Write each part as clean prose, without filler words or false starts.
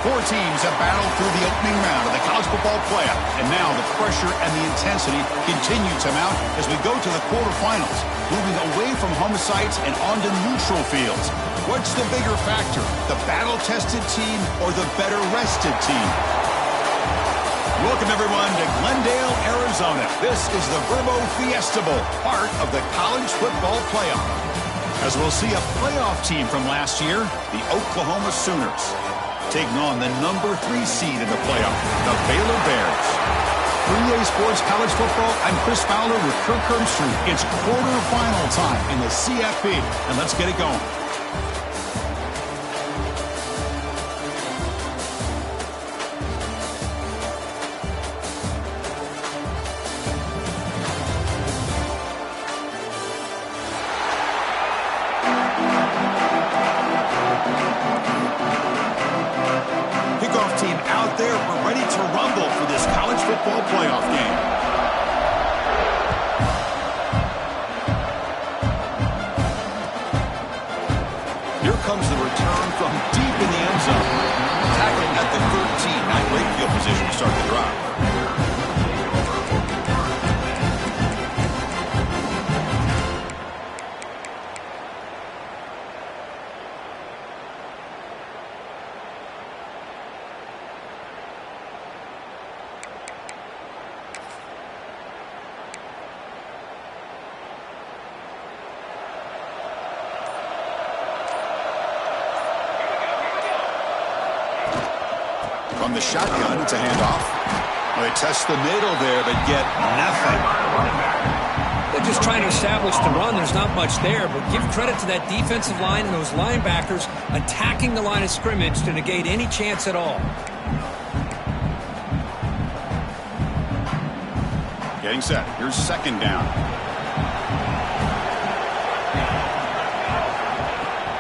Four teams have battled through the opening round of the college football playoff, and now the pressure and the intensity continue to mount as we go to the quarterfinals, moving away from home sites and onto neutral fields. What's the bigger factor, the battle-tested team or the better-rested team? Welcome, everyone, to Glendale, Arizona. This is the Vrbo Fiesta Bowl, part of the college football playoff. As we'll see a playoff team from last year, the Oklahoma Sooners, taking on the number 3 seed in the playoff, the Baylor Bears. For EA Sports College Football, I'm Chris Fowler with Kirk Herbstreit. It's quarterfinal time in the CFP, and let's get it going. Playoff game. Here comes the return from deep in the end zone. Tackling at the 13. Not great field position to start the drive. From the shotgun, it's a handoff. Well, they test the middle there, but get nothing. They're just trying to establish the run. There's not much there, but give credit to that defensive line and those linebackers attacking the line of scrimmage to negate any chance at all. Getting set. Here's second down.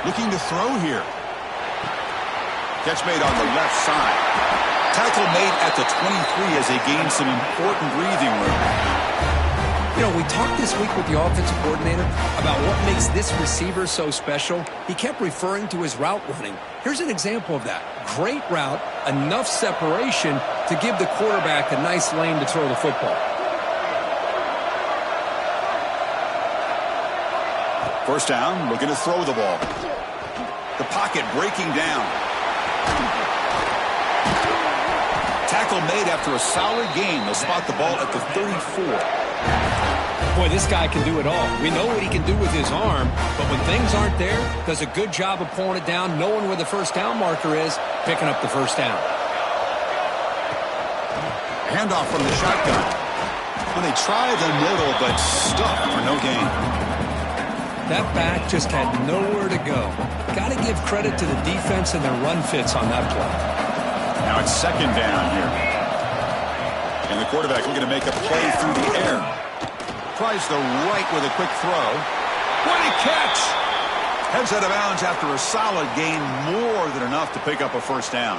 Looking to throw here. Catch made on the left side. Tackle made at the 23 as they gain some important breathing room. You know, we talked this week with the offensive coordinator about what makes this receiver so special. He kept referring to his route running. Here's an example of that. Great route, enough separation to give the quarterback a nice lane to throw the football. First down, looking to throw the ball. The pocket breaking down. Tackle made after a solid gain. They'll spot the ball at the 34. Boy, this guy can do it all. We know what he can do with his arm, but when things aren't there, does a good job of pulling it down, knowing where the first down marker is, picking up the first down. Handoff from the shotgun. Well, they try the middle, but stuck for no gain. That back just had nowhere to go. Got to give credit to the defense and their run fits on that play. Now it's second down here. And the quarterback looking to make a play through the air. Tries the right with a quick throw. What a catch! Heads out of bounds after a solid gain, more than enough to pick up a first down.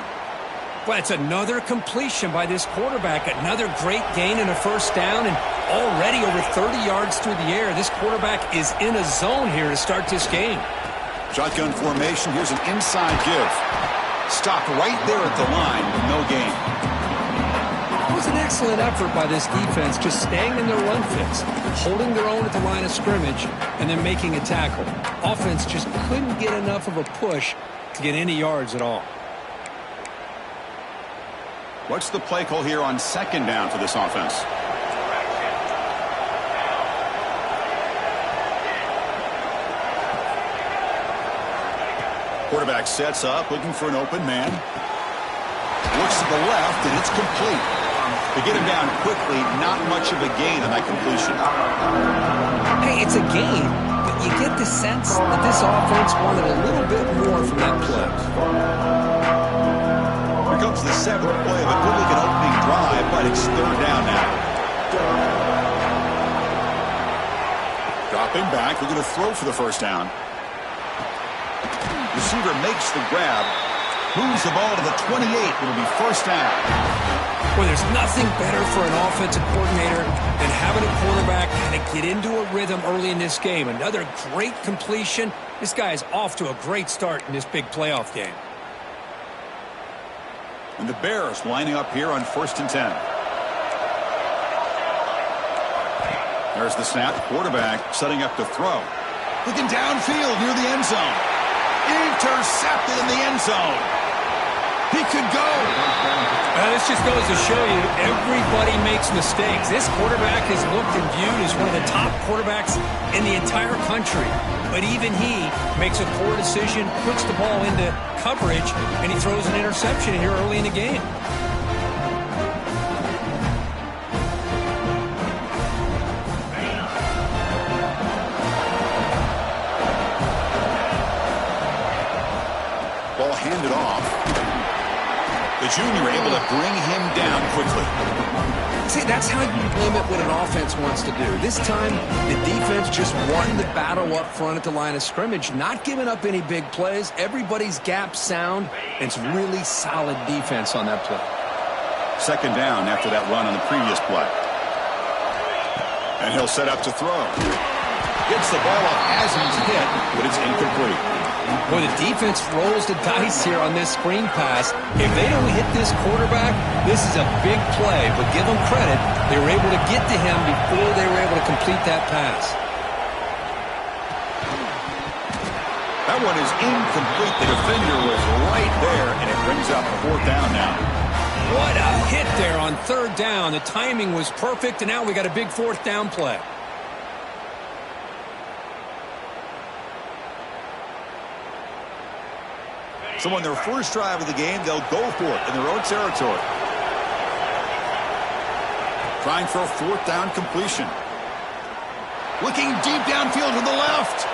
Well, it's another completion by this quarterback. Another great gain and a first down, and already over 30 yards through the air. This quarterback is in a zone here to start this game. Shotgun formation. Here's an inside give. Stopped right there at the line with no gain. It was an excellent effort by this defense, just staying in their run fits, holding their own at the line of scrimmage, and then making a tackle. Offense just couldn't get enough of a push to get any yards at all. What's the play call here on second down for this offense? Quarterback sets up, looking for an open man. Looks to the left, and it's complete. To get him down quickly, not much of a gain on that completion. Hey, it's a gain, but you get the sense that this offense wanted a little bit more from that play. Here comes the seventh play of a good-looking opening drive, but it's third down now. Dropping back, looking to throw for the first down. Receiver makes the grab, moves the ball to the 28. It'll be first down. Well, there's nothing better for an offensive coordinator than having a quarterback kind of get into a rhythm early in this game. Another great completion. This guy is off to a great start in this big playoff game. And the Bears lining up here on 1st and 10. There's the snap. Quarterback setting up to throw. Looking downfield near the end zone. Intercepted in the end zone. He could go. This just goes to show you everybody makes mistakes. This quarterback is looked and viewed as one of the top quarterbacks in the entire country. But even he makes a poor decision, puts the ball into coverage, and he throws an interception here early in the game. Ball handed off. The junior able to bring him down quickly. See, that's how you limit what an offense wants to do. This time, the defense just won the battle up front at the line of scrimmage, not giving up any big plays. Everybody's gap sound, and it's really solid defense on that play. 2nd down after that run on the previous play. And he'll set up to throw. Gets the ball up as he's hit, but it's incomplete. Boy, the defense rolls the dice here on this screen pass. If they don't hit this quarterback, this is a big play. But give them credit, they were able to get to him before they were able to complete that pass. That one is incomplete. The defender was right there, and it brings up 4th down now. What a hit there on 3rd down. The timing was perfect, and now we got a big 4th down play. So on their first drive of the game, they'll go for it in their own territory. Trying for a 4th down completion. Looking deep downfield to the left.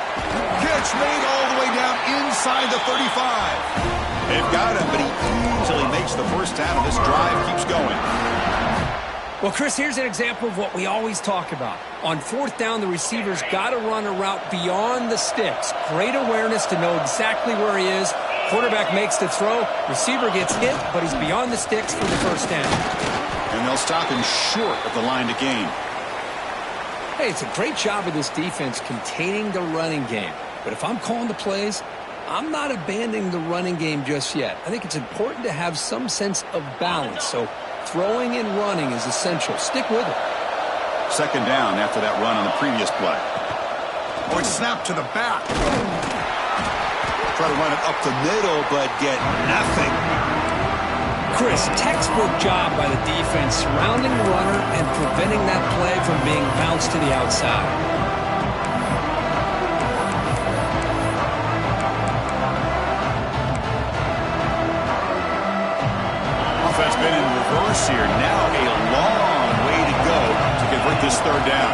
Catch made all the way down inside the 35. They've got him, but he easily makes the first down, and this drive keeps going. Well, Chris, here's an example of what we always talk about. On 4th down, the receiver's got to run a route beyond the sticks. Great awareness to know exactly where he is. Quarterback makes the throw. Receiver gets hit, but he's beyond the sticks for the first down. And they'll stop him short of the line to gain. Hey, it's a great job of this defense containing the running game. But if I'm calling the plays, I'm not abandoning the running game just yet. I think it's important to have some sense of balance. So throwing and running is essential. Stick with it. 2nd down after that run on the previous play. Oh, it's snapped to the back. Try to run it up the middle, but get nothing. Chris, textbook job by the defense surrounding the runner and preventing that play from being bounced to the outside. Offense been in reverse here. Now a long way to go to convert this 3rd down.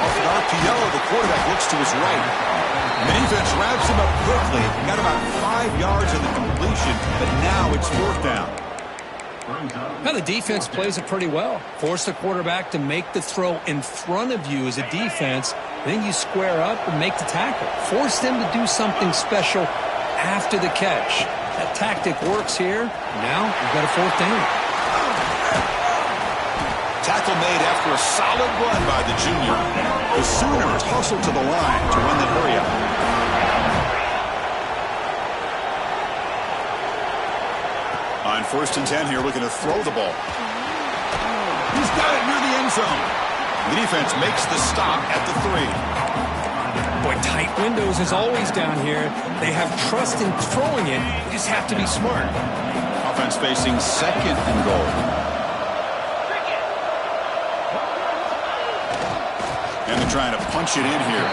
Off an RPO, the quarterback looks to his right. The defense wraps him up quickly. Got about 5 yards in the completion, but now it's 4th down. Now the defense plays it pretty well. Force the quarterback to make the throw in front of you as a defense. Then you square up and make the tackle. Force them to do something special after the catch. That tactic works here. Now you've got a 4th down. Tackle made after a solid run by the junior. The Sooners hustle to the line to run the area. On 1st and 10 here, looking to throw the ball. He's got it near the end zone. The defense makes the stop at the 3. Boy, tight windows as always down here. They have trust in throwing it. You just have to be smart. Offense facing 2nd and goal. And they're trying to punch it in here.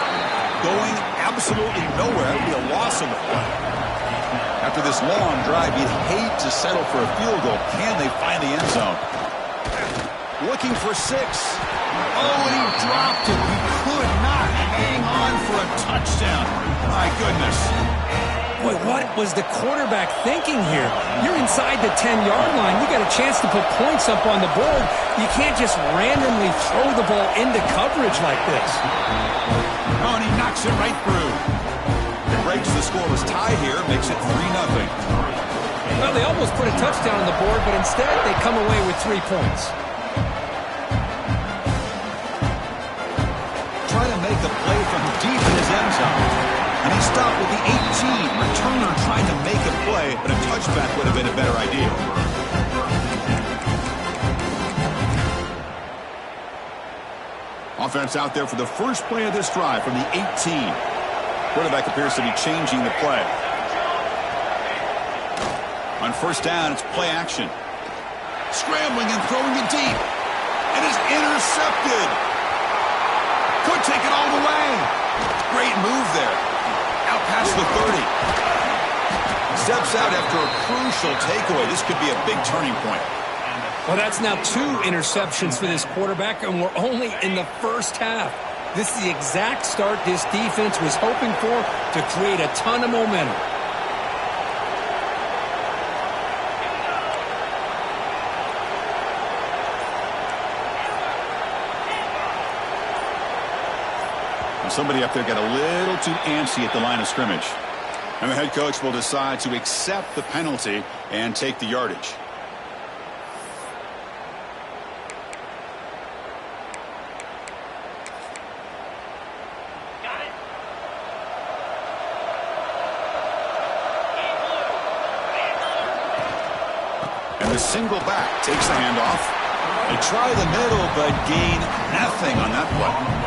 Going absolutely nowhere. That would be a loss on the play. After this long drive, you'd hate to settle for a field goal. Can they find the end zone? Looking for 6. Oh, and he dropped it. He could not hang on for a touchdown. My goodness. Boy, what was the quarterback thinking here? You're inside the 10-yard line. You got a chance to put points up on the board. You can't just randomly throw the ball into coverage like this. Oh, and he knocks it right through. It breaks the scoreless tie here, makes it 3-0. Well, they almost put a touchdown on the board, but instead they come away with 3 points. Trying to make a play from deep in his end zone. And he stopped with the 18. Returner trying to make a play, but a get a better idea. Offense out there for the first play of this drive from the 18. Quarterback appears to be changing the play. On first down, it's play action. Scrambling and throwing it deep. It is intercepted. Could take it all the way. Great move there. Out past the 30. Steps out after a crucial takeaway. This could be a big turning point. Well, that's now 2 interceptions for this quarterback, and we're only in the first half. This is the exact start this defense was hoping for to create a ton of momentum. Somebody up there got a little too antsy at the line of scrimmage. And the head coach will decide to accept the penalty and take the yardage. And the single back takes the handoff. They try the middle, but gain nothing on that play.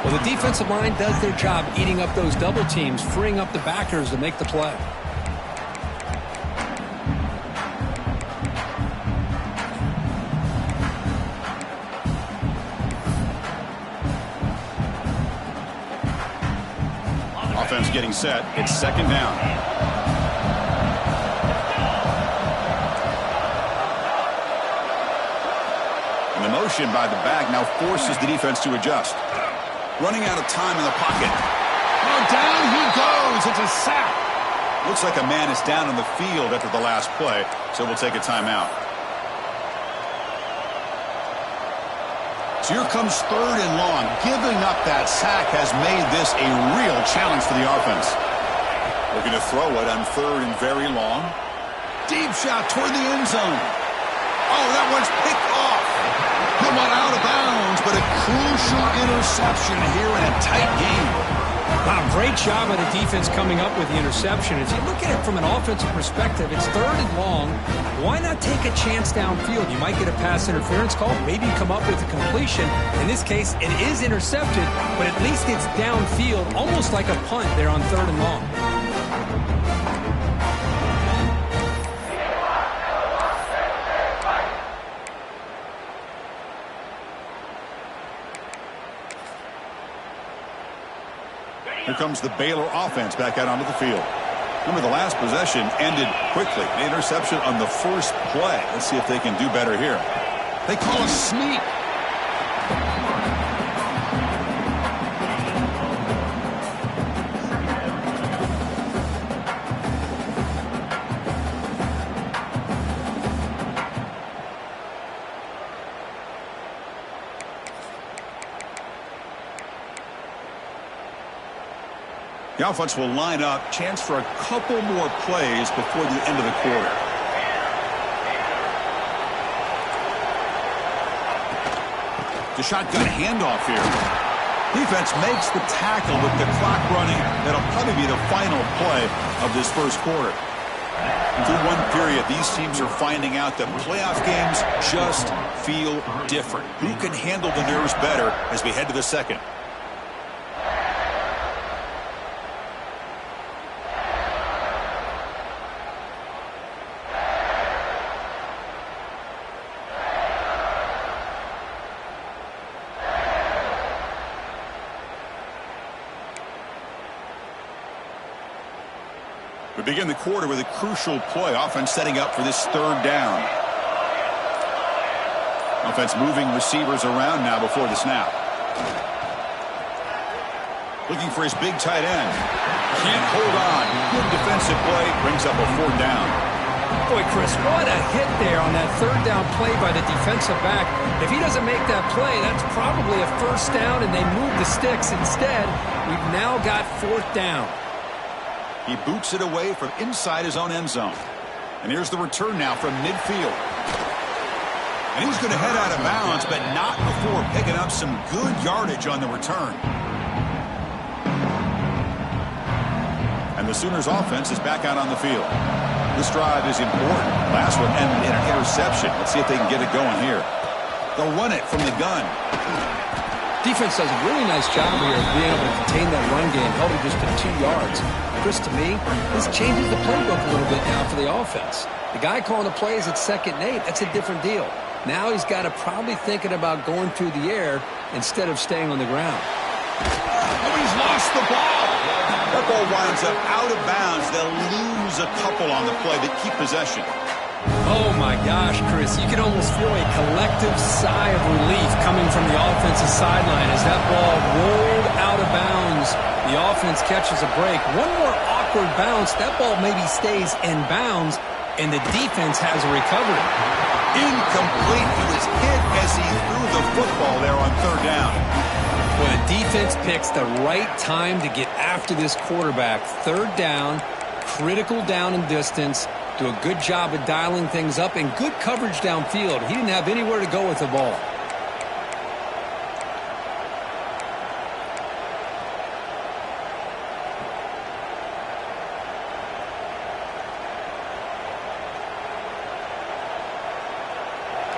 Well, the defensive line does their job eating up those double teams, freeing up the backers to make the play. Offense getting set. It's second down. And the motion by the back now forces the defense to adjust. Running out of time in the pocket. Oh, down he goes. It's a sack. Looks like a man is down on the field after the last play, so we'll take a timeout. So here comes third and long. Giving up that sack has made this a real challenge for the offense. Looking to throw it on third and very long. Deep shot toward the end zone. Oh, that one's picked off. Come on, out of bounds, but a crucial interception here in a tight game. Wow, great job by the defense coming up with the interception. As you look at it from an offensive perspective, it's third and long. Why not take a chance downfield? You might get a pass interference call, maybe come up with a completion. In this case, it is intercepted, but at least it's downfield, almost like a punt there on third and long. Here comes the Baylor offense back out onto the field. Remember, the last possession ended quickly. The interception on the first play. Let's see if they can do better here. They call a sneak. The offense will line up. Chance for a couple more plays before the end of the quarter. The shotgun handoff here. Defense makes the tackle with the clock running. That'll probably be the final play of this first quarter. Through one period, these teams are finding out that playoff games just feel different. Who can handle the nerves better as we head to the second? We begin the quarter with a crucial play. Offense setting up for this third down. Offense moving receivers around now before the snap. Looking for his big tight end. Can't hold on. Good defensive play. Brings up a fourth down. Boy, Chris, what a hit there on that third down play by the defensive back. If he doesn't make that play, that's probably a first down, and they move the sticks. Instead, we've now got fourth down. He boots it away from inside his own end zone. And here's the return now from midfield. And he's going to head out of bounds, but not before picking up some good yardage on the return. And the Sooners offense is back out on the field. This drive is important. Last one ended in an interception. Let's see if they can get it going here. They'll run it from the gun. Defense does a really nice job here of being able to contain that run game, held it just to 2 yards. Chris, to me, this changes the playbook a little bit now for the offense. The guy calling the plays at 2nd and 8, that's a different deal. Now he's got to probably thinking about going through the air instead of staying on the ground. Oh, he's lost the ball. That ball winds up out of bounds. They'll lose a couple on the play that keep possession. Oh, my gosh, Chris. You can almost feel a collective sigh of relief coming from the offensive sideline as that ball rolled out of bounds. The offense catches a break. One more awkward bounce. That ball maybe stays in bounds, and the defense has a recovery. Incomplete. He was hit as he threw the football there on 3rd down. Well, the defense picks the right time to get after this quarterback. 3rd down, critical down and distance. Do a good job of dialing things up and good coverage downfield. He didn't have anywhere to go with the ball.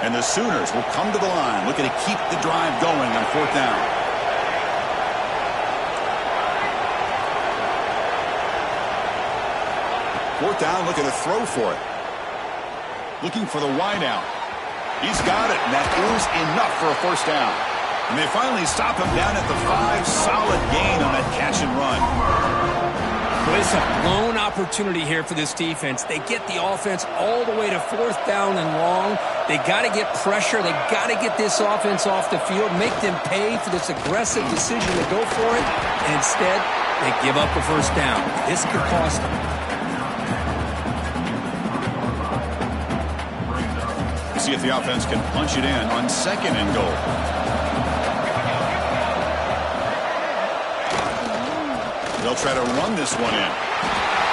And the Sooners will come to the line, looking to keep the drive going on 4th down. 4th down, looking to throw for it. Looking for the wideout. He's got it, and that is enough for a 1st down. And they finally stop him down at the 5. Solid gain on that catch and run. Well, it's a blown opportunity here for this defense. They get the offense all the way to 4th down and long. They got to get pressure. They got to get this offense off the field, make them pay for this aggressive decision to go for it. And instead, they give up the 1st down. This could cost them. See if the offense can punch it in on 2nd and goal. They'll try to run this one in.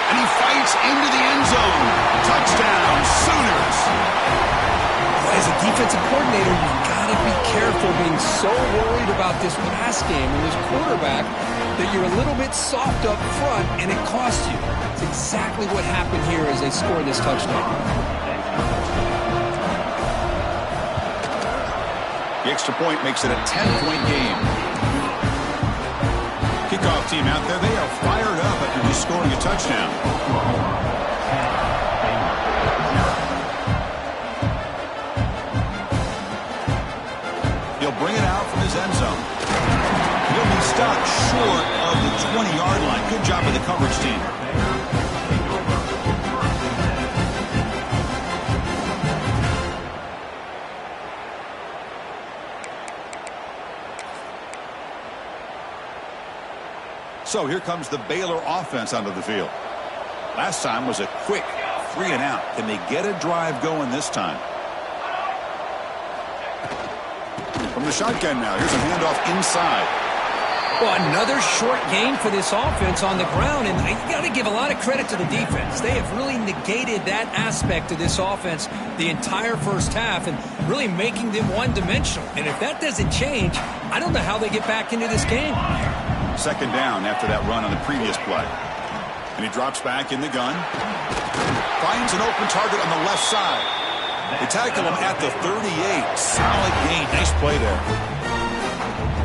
And he fights into the end zone. Touchdown, Sooners. As a defensive coordinator, you've got to be careful being so worried about this pass game and this quarterback that you're a little bit soft up front and it costs you. It's exactly what happened here as they scored this touchdown. The extra point makes it a 10-point game. Kickoff team out there, they are fired up after just scoring a touchdown. He'll bring it out from his end zone. He'll be stopped short of the 20-yard line. Good job by the coverage team. So here comes the Baylor offense onto the field. Last time was a quick 3 and out. Can they get a drive going this time? From the shotgun now. Here's a handoff inside. Well, another short game for this offense on the ground, and you got to give a lot of credit to the defense. They have really negated that aspect of this offense the entire 1st half and really making them one-dimensional. And if that doesn't change, I don't know how they get back into this game. 2nd down after that run on the previous play. And he drops back in the gun. Finds an open target on the left side. They tackle him at the 38. Solid gain. Nice play there.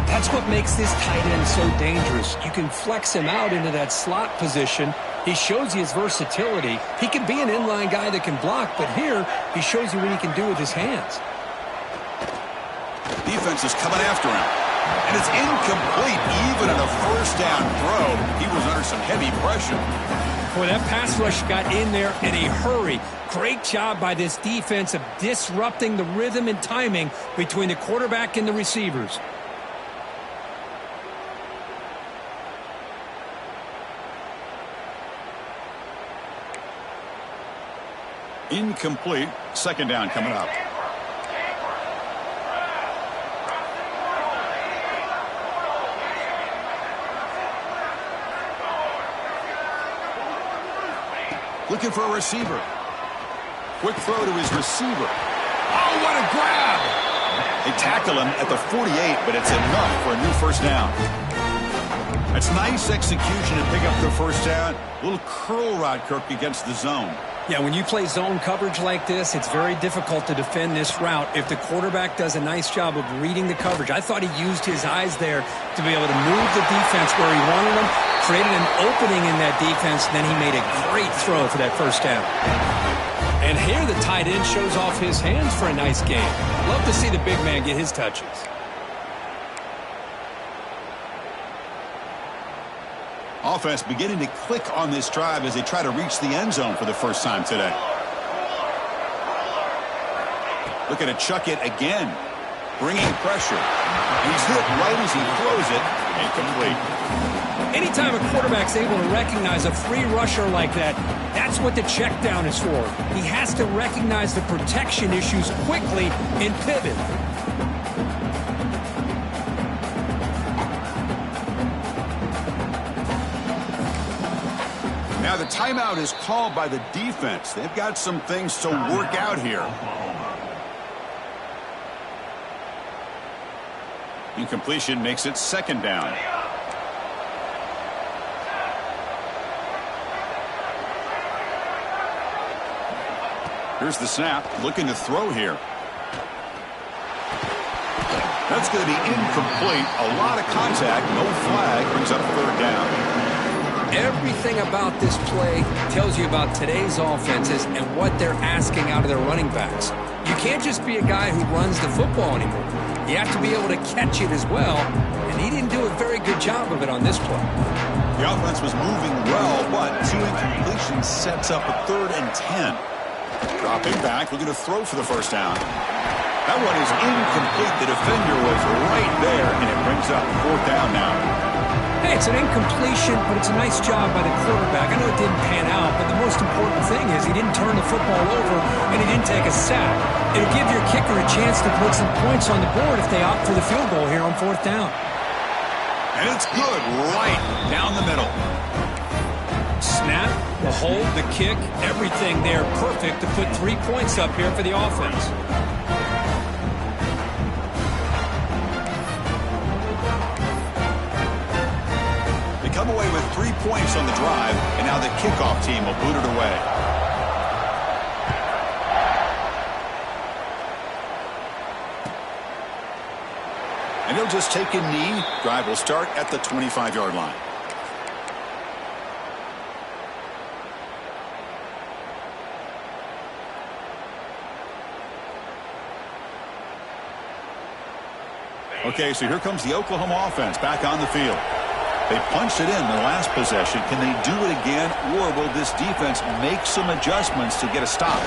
That's what makes this tight end so dangerous. You can flex him out into that slot position. He shows you his versatility. He can be an inline guy that can block, but here he shows you what he can do with his hands. Defense is coming after him. And it's incomplete, even in a 1st down throw. He was under some heavy pressure. Boy, that pass rush got in there in a hurry. Great job by this defense of disrupting the rhythm and timing between the quarterback and the receivers. Incomplete. 2nd down coming up. Looking for a receiver. Quick throw to his receiver. Oh, what a grab! They tackle him at the 48, but it's enough for a new 1st down. That's nice execution to pick up the 1st down. A little curl rod, Kirk, against the zone. Yeah, when you play zone coverage like this, it's very difficult to defend this route if the quarterback does a nice job of reading the coverage. I thought he used his eyes there to be able to move the defense where he wanted them, created an opening in that defense, and then he made a great throw for that first down. And here the tight end shows off his hands for a nice game. Love to see the big man get his touches. Offense beginning to click on this drive as they try to reach the end zone for the first time today. Looking to chuck it again. Bringing pressure. He's hit right as he throws it. Incomplete. Anytime a quarterback's able to recognize a free rusher like that, that's what the check down is for. He has to recognize the protection issues quickly and pivot. Now the timeout is called by the defense. They've got some things to work out here. Incompletion makes it second down. Here's the snap, looking to throw here. That's going to be incomplete. A lot of contact, no flag, brings up third down. Everything about this play tells you about today's offenses and what they're asking out of their running backs. You can't just be a guy who runs the football anymore. You have to be able to catch it as well, and he didn't do a very good job of it on this play. The offense was moving well, but two incompletions sets up a 3rd and 10. Dropping back, looking to throw for the first down. That one is incomplete. The defender was right there, and it brings up 4th down now. Hey, it's an incompletion, but it's a nice job by the quarterback. I know it didn't pan out, but the most important thing is he didn't turn the football over and he didn't take a sack. It'll give your kicker a chance to put some points on the board if they opt for the field goal here on 4th down. And it's good right down the middle. Snap, the hold, the kick, everything there perfect to put 3 points up here for the offense. Come away with 3 points on the drive, and now the kickoff team will boot it away. And he'll just take a knee. Drive will start at the 25-yard line. Okay, so here comes the Oklahoma offense back on the field. They punched it in their last possession. Can they do it again, or will this defense make some adjustments to get a stop?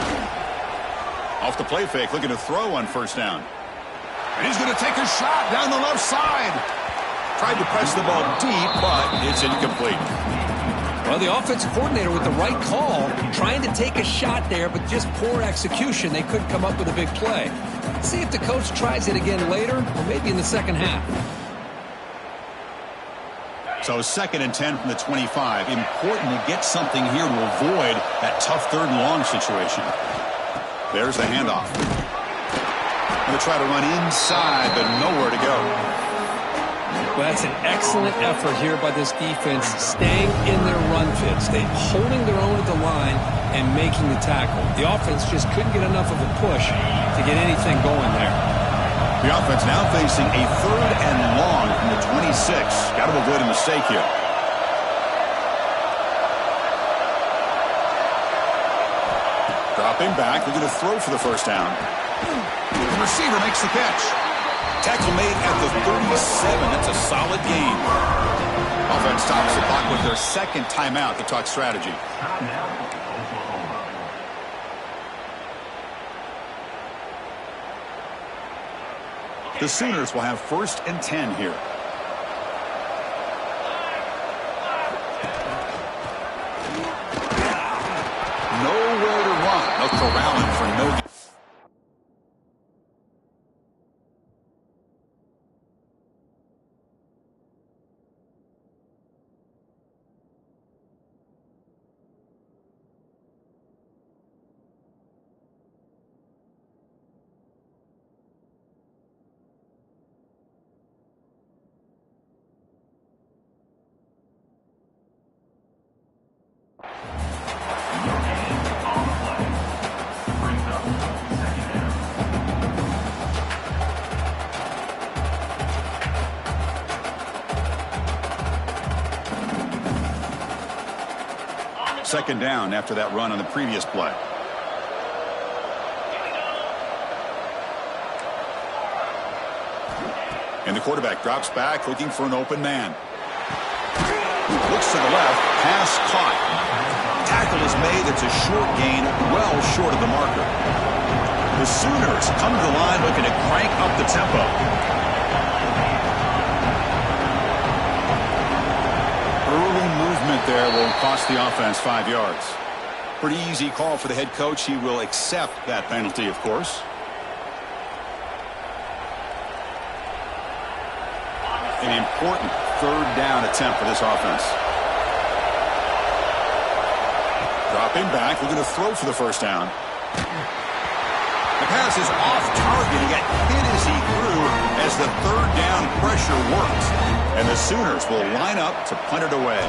Off the play fake, looking to throw on first down. And he's going to take a shot down the left side. Tried to press the ball deep, but it's incomplete. Well, the offensive coordinator with the right call, trying to take a shot there, but just poor execution. They couldn't come up with a big play. Let's see if the coach tries it again later, or maybe in the second half. So 2nd and 10 from the 25. Important to get something here to avoid that tough 3rd and long situation. There's the handoff. Going to try to run inside, but nowhere to go. Well, that's an excellent effort here by this defense, staying in their run fits. They're holding their own at the line and making the tackle. The offense just couldn't get enough of a push to get anything going there. The offense now facing a 3rd and long from the 26. Got to avoid a mistake here. Dropping back, looking to throw for the first down. The receiver makes the catch. Tackle made at the 37. That's a solid gain. Offense stops the clock with their 2nd timeout to talk strategy. The Sooners will have 1st and 10 here. Nowhere to run. No corralling for no. Second down after that run on the previous play. And the quarterback drops back looking for an open man. Looks to the left. Pass caught. Tackle is made. It's a short gain, well short of the marker. The Sooners come to the line looking to crank up the tempo. Early movement there will cost the offense 5 yards. Pretty easy call for the head coach. He will accept that penalty, of course. An important third down attempt for this offense. Dropping back, looking to throw for the first down. The pass is off target. He got hit as he threw as the third down pressure works. And the Sooners will line up to punt it away.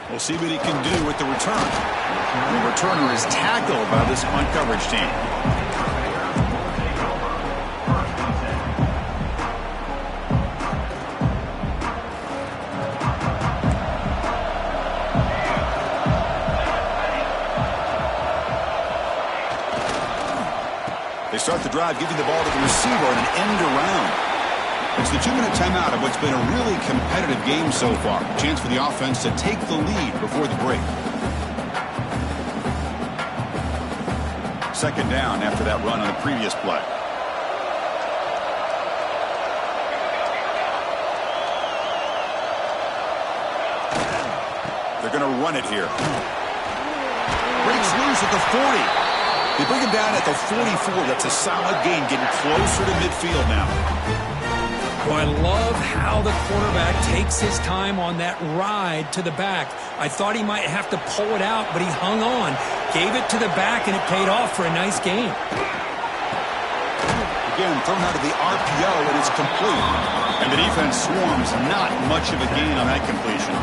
We'll see what he can do with the return. The returner is tackled by this punt coverage team. They start the drive giving the ball to the receiver on an end around. It's the 2-minute timeout of what's been a really competitive game so far. Chance for the offense to take the lead before the break. Second down after that run on the previous play. They're going to run it here. Breaks loose at the 40. They bring him down at the 44. That's a solid gain, getting closer to midfield now. Well, I love how the quarterback takes his time on that ride to the back. I thought he might have to pull it out, but he hung on, gave it to the back, and it paid off for a nice gain. Again, thrown out of the RPO, and it's complete. And the defense swarms. Not much of a gain on that completion.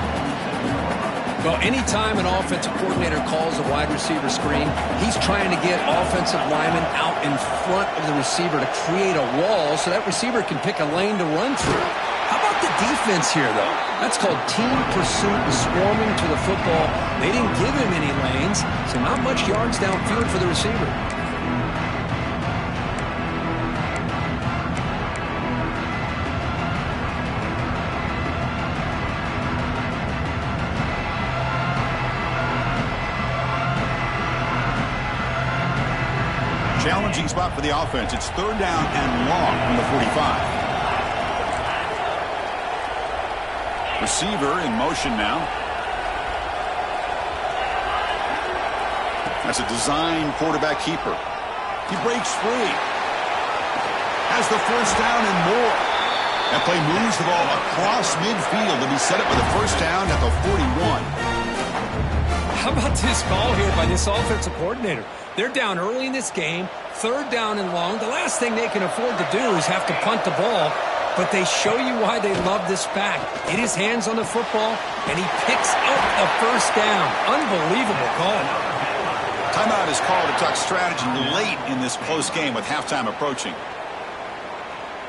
Well, anytime an offensive coordinator calls a wide receiver screen, he's trying to get offensive linemen out in front of the receiver to create a wall so that receiver can pick a lane to run through. How about the defense here, though? That's called team pursuit and swarming to the football. They didn't give him any lanes, so not much yards downfield for the receiver. Challenging spot for the offense. It's third down and long from the 45. Receiver in motion now. That's a design quarterback keeper. He breaks free. Has the first down and more. That play moves the ball across midfield to be set up with a first down at the 41. How about this call here by this offensive coordinator? They're down early in this game, third down and long. The last thing they can afford to do is have to punt the ball, but they show you why they love this back. Get his hands on the football, and he picks up a first down. Unbelievable call. Timeout is called to talk strategy late in this close game with halftime approaching.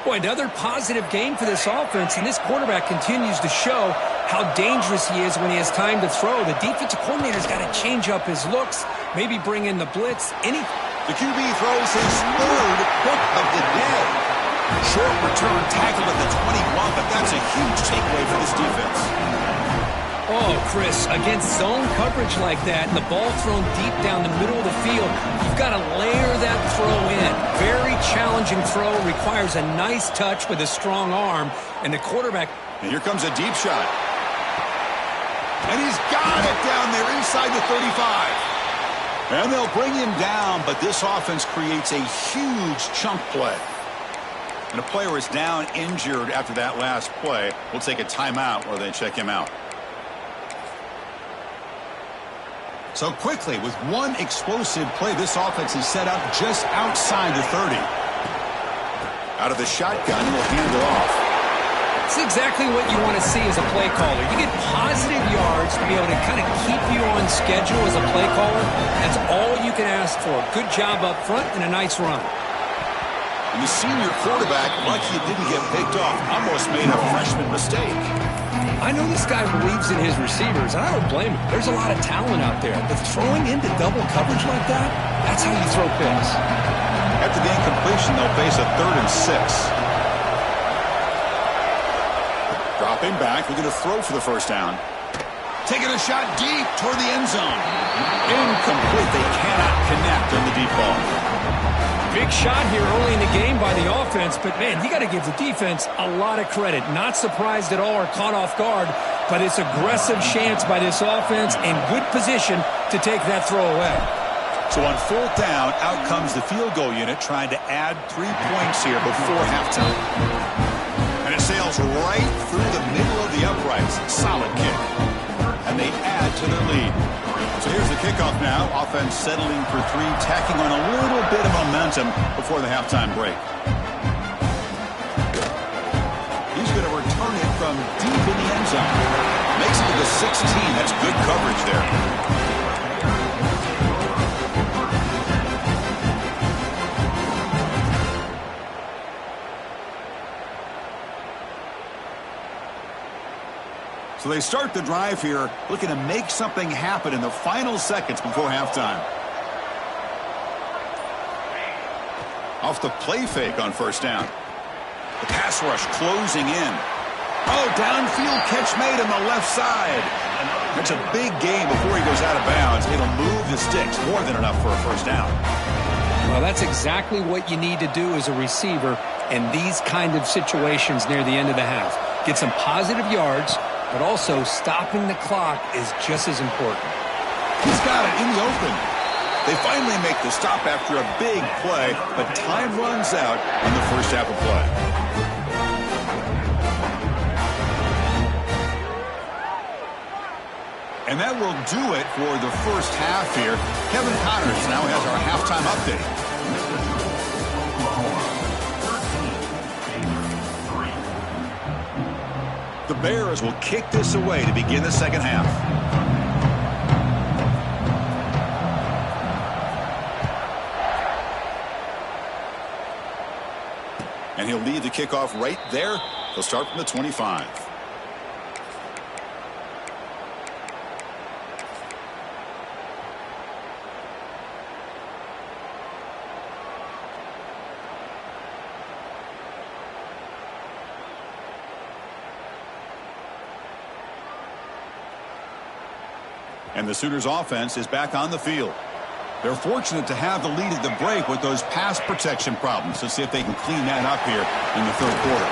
Boy, another positive game for this offense, and this quarterback continues to show how dangerous he is when he has time to throw. The defensive coordinator's got to change up his looks, maybe bring in the blitz. The QB throws his third hook of the day. Short return tackle at the 21, but that's a huge takeaway for this defense. Oh, Chris, against zone coverage like that and the ball thrown deep down the middle of the field, you've got to layer that throw in. Very challenging throw, requires a nice touch with a strong arm, and the quarterback... And here comes a deep shot. And he's got it down there inside the 35. And they'll bring him down, but this offense creates a huge chunk play. And a player is down injured after that last play. We'll take a timeout while they check him out. So quickly, with one explosive play, this offense is set up just outside the 30. Out of the shotgun, he'll hand it off. It's exactly what you want to see as a play caller. You get positive yards to be able to kind of keep you on schedule as a play caller. That's all you can ask for. Good job up front and a nice run. And the senior quarterback, lucky it didn't get picked off, almost made a freshman mistake. I know this guy believes in his receivers, and I don't blame him. There's a lot of talent out there, but throwing into double coverage like that, that's how you throw picks. After the incompletion, they'll face a 3rd and 6. Dropping back, looking to throw for the first down. Taking a shot deep toward the end zone. Incomplete. They cannot connect on the deep ball. Big shot here early in the game by the offense, but, man, you got to give the defense a lot of credit. Not surprised at all or caught off guard, but it's aggressive chance by this offense in good position to take that throw away. So on 4th down, out comes the field goal unit trying to add 3 points here before halftime. And it sails right through the middle of the uprights. Solid kick. And they add to their lead. So here's the kickoff now. Offense settling for 3, tacking on a little bit of momentum before the halftime break. He's going to return it from deep in the end zone. Makes it to the 16. That's good coverage there. So they start the drive here, looking to make something happen in the final seconds before halftime. Off the play fake on 1st down. The pass rush closing in. Oh, downfield catch made on the left side. It's a big gain before he goes out of bounds. It'll move the sticks, more than enough for a 1st down. Well, that's exactly what you need to do as a receiver in these kind of situations near the end of the half. Get some positive yards, but also stopping the clock is just as important. He's got it in the open. They finally make the stop after a big play, but time runs out in the first half of play. And that will do it for the first half here. Kevin Connors now has our halftime update. The Bears will kick this away to begin the second half. And he'll lead the kickoff right there. He'll start from the 25. And the Sooners offense is back on the field. They're fortunate to have the lead at the break with those pass protection problems. Let's see if they can clean that up here in the 3rd quarter.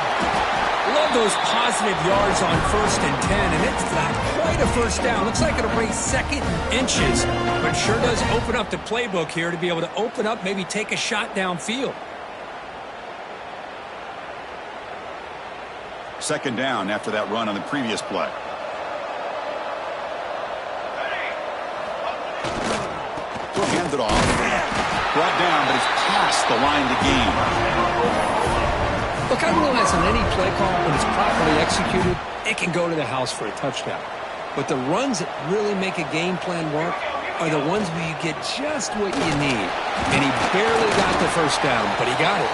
Love those positive yards on 1st and 10, and it's not quite a 1st down. Looks like it'll bring 2nd and inches, but sure does open up the playbook here to be able to open up, maybe take a shot downfield. 2nd down after that run on the previous play. Hand it off. Brought down, but it's past the line to gain. Look, I realize on any play call, when it's properly executed, it can go to the house for a touchdown. But the runs that really make a game plan work are the ones where you get just what you need. And he barely got the 1st down, but he got it.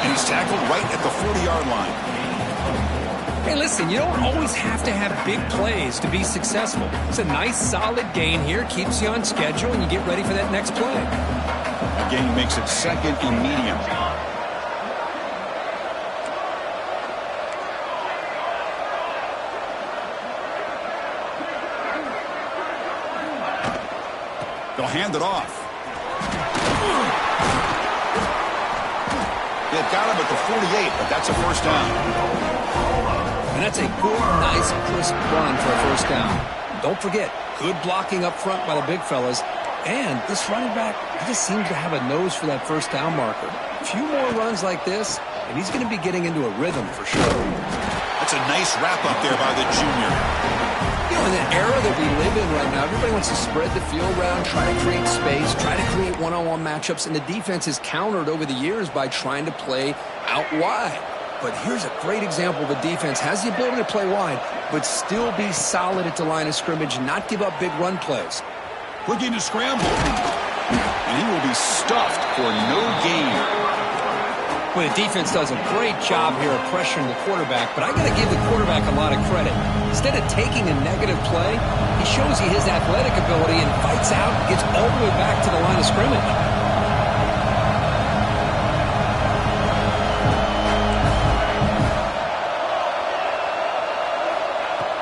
And he's tackled right at the 40-yard line. Hey, listen, you don't always have to have big plays to be successful. It's a nice, solid gain here, keeps you on schedule, and you get ready for that next play. The gain makes it 2nd and medium. They'll hand it off. They've got him at the 48, but that's a 1st down. And that's a good, nice, crisp run for a 1st down. Don't forget, good blocking up front by the big fellas. And this running back, he just seems to have a nose for that 1st down marker. A few more runs like this, and he's going to be getting into a rhythm for sure. That's a nice wrap-up there by the junior. You know, in the era that we live in right now, everybody wants to spread the field around, try to create space, try to create one-on-one matchups, and the defense is countered over the years by trying to play out wide. But here's a great example of a defense has the ability to play wide, but still be solid at the line of scrimmage, not give up big run plays. Looking to scramble. And he will be stuffed for no gain. Well, the defense does a great job here of pressuring the quarterback, but I got to give the quarterback a lot of credit. Instead of taking a negative play, he shows you his athletic ability and fights out and gets all the way back to the line of scrimmage.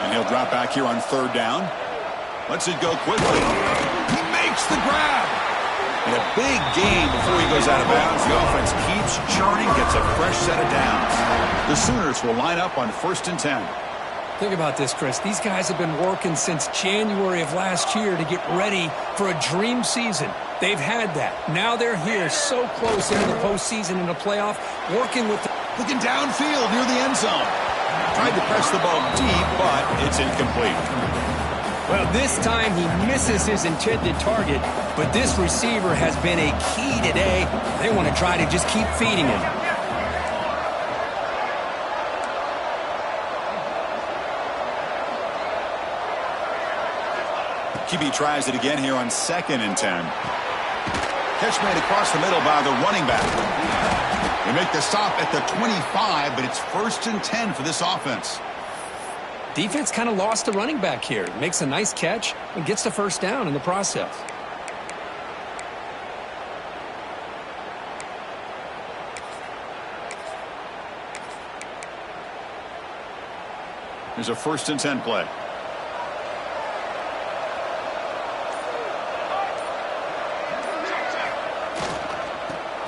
And he'll drop back here on third down. Lets it go quickly. He makes the grab. And a big gain before he goes out of bounds. The offense keeps churning, gets a fresh set of downs. The Sooners will line up on 1st and 10. Think about this, Chris. These guys have been working since January of last year to get ready for a dream season. They've had that. Now they're here so close into the postseason and the playoff, working with looking downfield near the end zone. Tried to press the ball deep, but it's incomplete. Well, this time he misses his intended target, but this receiver has been a key today. They want to try to just keep feeding him. QB tries it again here on 2nd and 10. Catch made across the middle by the running back. They make the stop at the 25, but it's 1st and 10 for this offense. Defense kind of lost the running back here. Makes a nice catch and gets the first down in the process. Here's a 1st and 10 play.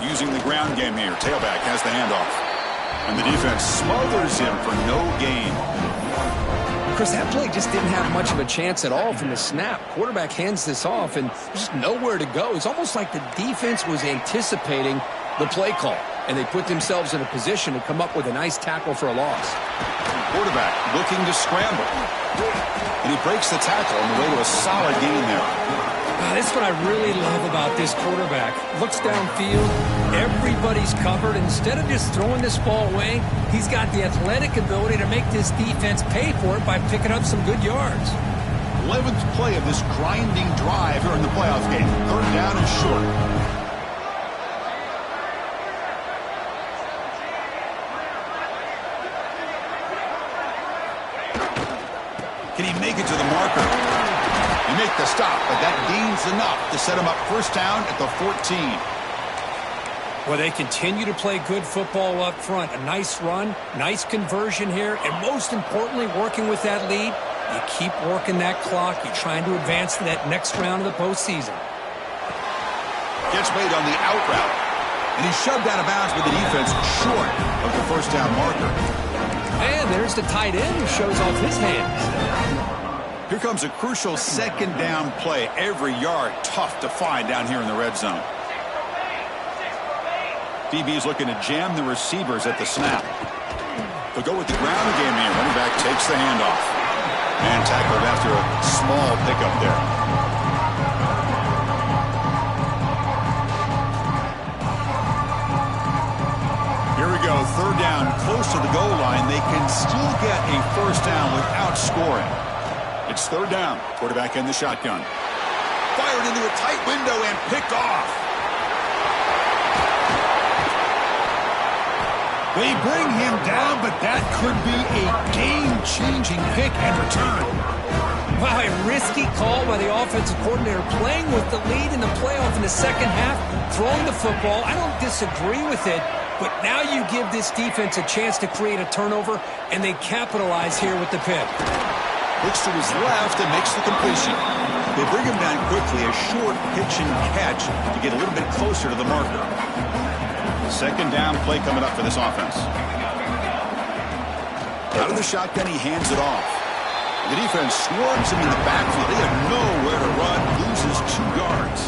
Using the ground game here. Tailback has the handoff. And the defense smothers him for no gain. Chris, that play just didn't have much of a chance at all from the snap. Quarterback hands this off, and there's just nowhere to go. It's almost like the defense was anticipating the play call, and they put themselves in a position to come up with a nice tackle for a loss. Quarterback looking to scramble. And he breaks the tackle on the way to a solid gain there. This is what I really love about this quarterback. Looks downfield, everybody's covered. Instead of just throwing this ball away, he's got the athletic ability to make this defense pay for it by picking up some good yards. 11th play of this grinding drive here in the playoff game. 3rd down and short. Can he make it to the marker? He make the stop, but that gains enough to set him up 1st down at the 14. Well, they continue to play good football up front. A nice run, nice conversion here, and most importantly, working with that lead, you keep working that clock. You're trying to advance to that next round of the postseason. Gets made on the out route, and he's shoved out of bounds with the defense short of the 1st down marker. And there's the tight end who shows off his hands. Here comes a crucial 2nd down play. Every yard tough to find down here in the red zone. DB is looking to jam the receivers at the snap. They'll go with the ground game here. Running back takes the handoff. And tackled after a small pickup there. Here we go. 3rd down, close to the goal line. They can still get a 1st down without scoring. It's 3rd down. Quarterback in the shotgun. Fired into a tight window and picked off. They bring him down, but that could be a game-changing pick and return. Wow, a risky call by the offensive coordinator, playing with the lead in the playoff in the 2nd half, throwing the football. I don't disagree with it, but now you give this defense a chance to create a turnover, and they capitalize here with the pick. Looks to his left and makes the completion. They bring him down quickly, a short pitch and catch to get a little bit closer to the marker. 2nd down play coming up for this offense. Out of the shotgun, he hands it off. The defense swarms him in the backfield. They have nowhere to run, loses 2 yards.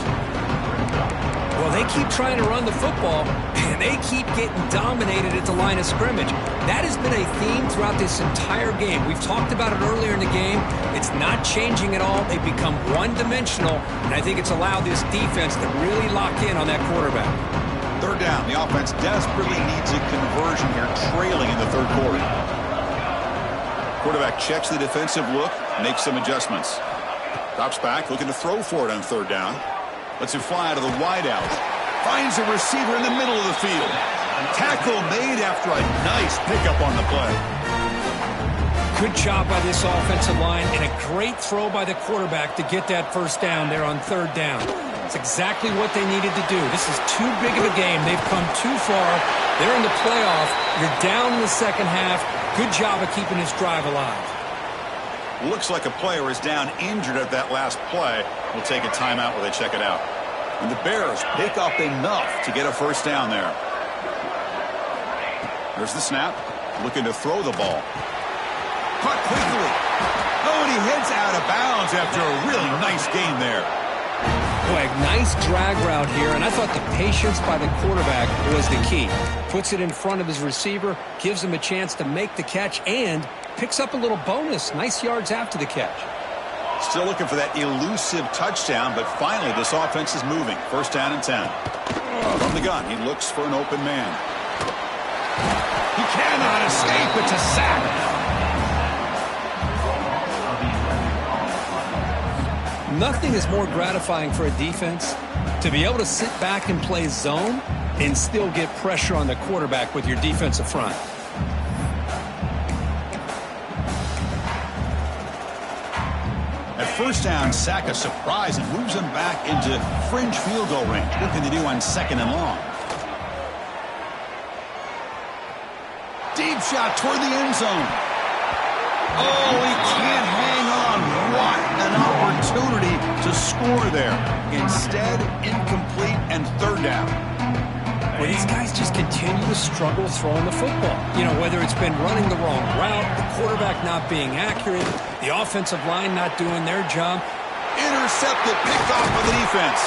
Well, they keep trying to run the football, and they keep getting dominated at the line of scrimmage. That has been a theme throughout this entire game. We've talked about it earlier in the game. It's not changing at all. They've become one-dimensional, and I think it's allowed this defense to really lock in on that quarterback. 3rd down. The offense desperately needs a conversion here, trailing in the 3rd quarter. Quarterback checks the defensive look, makes some adjustments. Drops back, looking to throw for it on 3rd down. Lets it fly out of the wideout. Finds a receiver in the middle of the field. Tackle made after a nice pickup on the play. Good job by this offensive line and a great throw by the quarterback to get that first down there on third down. It's exactly what they needed to do. This is too big of a game. They've come too far. They're in the playoff. You're down in the second half. Good job of keeping this drive alive. Looks like a player is down injured at that last play. We'll take a timeout while they check it out. And the Bears pick up enough to get a first down there. There's the snap. Looking to throw the ball. Caught quickly. Oh, and he heads out of bounds after a really nice game there. Boy, nice drag route here, and I thought the patience by the quarterback was the key. Puts it in front of his receiver, gives him a chance to make the catch, and picks up a little bonus. Nice yards after the catch. Still looking for that elusive touchdown, but finally this offense is moving. First down and 10. From the gun, he looks for an open man. He cannot escape. It's a sack. Nothing is more gratifying for a defense to be able to sit back and play zone and still get pressure on the quarterback with your defensive front. At first down, Sack a surprise and moves him back into fringe field goal range. What can they do on second and long? Deep shot toward the end zone. Oh, he can't hang on. What an opportunity to score there. Instead, incomplete and third down. Well, these guys just continue to struggle throwing the football. You know, whether it's been running the wrong route, the quarterback not being accurate, the offensive line not doing their job. Intercepted, picked off by the defense.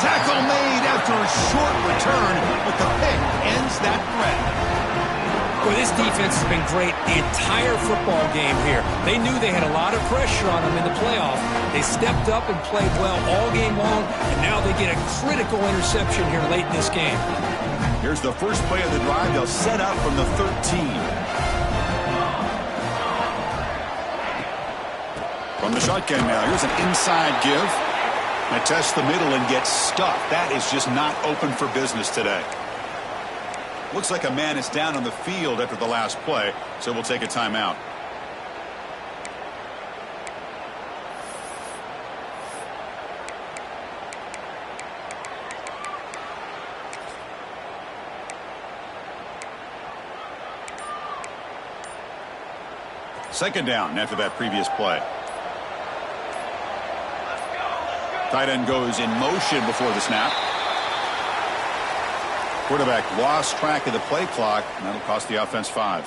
Tackle made after a short return, but the pick ends that threat. Well, this defense has been great the entire football game here. They knew they had a lot of pressure on them in the playoff. They stepped up and played well all game long, and now they get a critical interception here late in this game. Here's the first play of the drive. They'll set up from the 13. From the shotgun now, here's an inside give. They test the middle and get stuffed. That is just not open for business today. Looks like a man is down on the field after the last play, so we'll take a timeout. Second down after that previous play. Tight end goes in motion before the snap. Quarterback lost track of the play clock, and that'll cost the offense 5.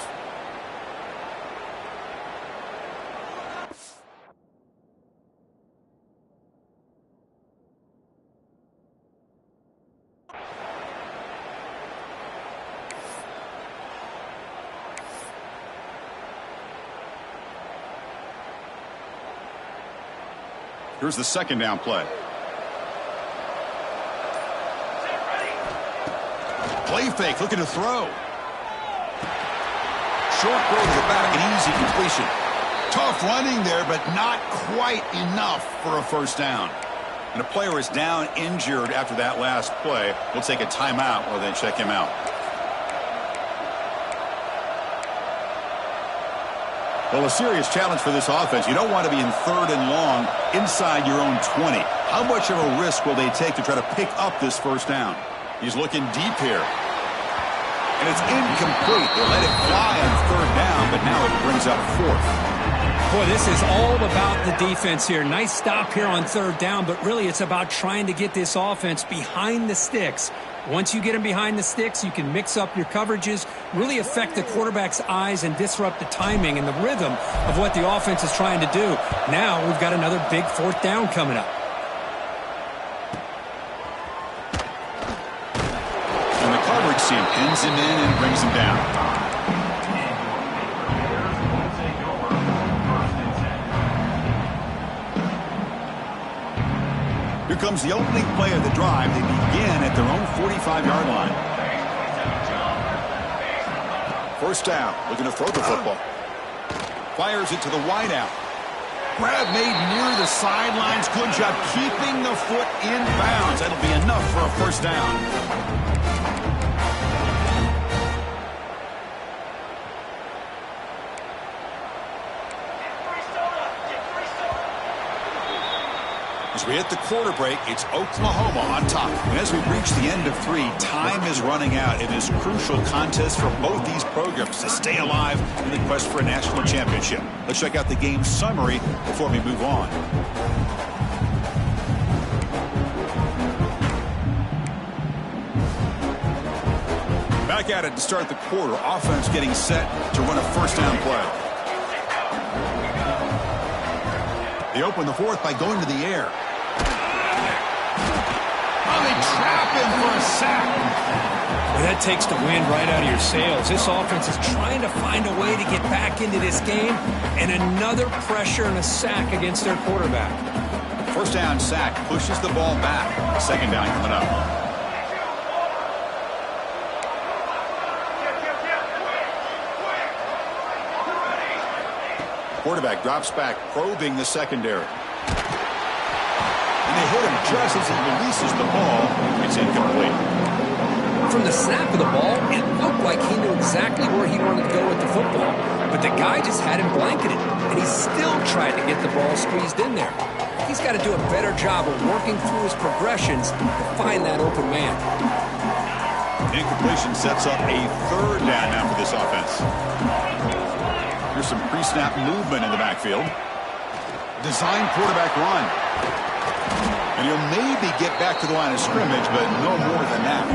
Here's the second down play. Play fake, looking to throw. Short throw to the back, an easy completion. Tough running there, but not quite enough for a first down. And a player is down injured after that last play. We'll take a timeout while they check him out. Well, a serious challenge for this offense. You don't want to be in third and long inside your own 20. How much of a risk will they take to try to pick up this first down? He's looking deep here. And it's incomplete. They let it fly on third down, but now it brings up fourth. Boy, this is all about the defense here. Nice stop here on third down, but really it's about trying to get this offense behind the sticks. Once you get them behind the sticks, you can mix up your coverages, really affect the quarterback's eyes and disrupt the timing and the rhythm of what the offense is trying to do. Now we've got another big fourth down coming up. And the coverage team pins him in and brings him down. Here comes the opening play of the drive. They begin at their own 45-yard line. First down, looking to throw the football. Fires it to the wideout. Grab made near the sidelines. Good job keeping the foot in bounds. That'll be enough for a first down. As we hit the quarter break, it's Oklahoma on top. And as we reach the end of 3, time is running out. It is a crucial contest for both these programs to stay alive in the quest for a national championship. Let's check out the game summary before we move on. Back at it to start the quarter. Offense getting set to run a first down play. They open the fourth by going to the air. Oh, they trap him for a sack. Well, that takes the wind right out of your sails. This offense is trying to find a way to get back into this game, and another pressure and a sack against their quarterback. First down sack pushes the ball back. Second down coming up. Quarterback drops back, probing the secondary. And they hit him just as he releases the ball. It's incomplete. From the snap of the ball, it looked like he knew exactly where he wanted to go with the football. But the guy just had him blanketed, and he still tried to get the ball squeezed in there. He's got to do a better job of working through his progressions to find that open man. Incompletion sets up a third down now for this offense. Here's some pre-snap movement in the backfield. Design quarterback run. And he'll maybe get back to the line of scrimmage, but no more than that.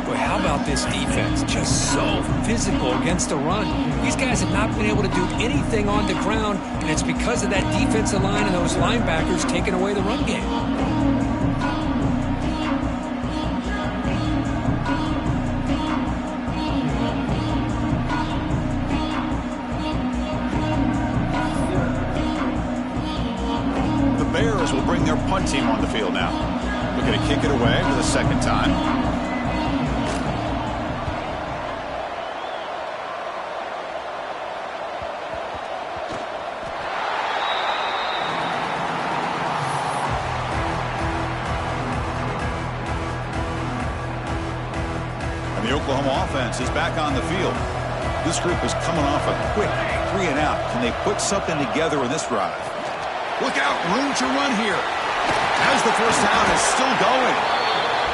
Boy, how about this defense? Just so physical against the run. These guys have not been able to do anything on the ground, and it's because of that defensive line and those linebackers taking away the run game. Bears will bring their punt team on the field now. Looking to kick it away for the second time. And the Oklahoma offense is back on the field. This group is coming off a quick 3 and out. Can they put something together in this drive? Look out, room to run here. As the first down is still going.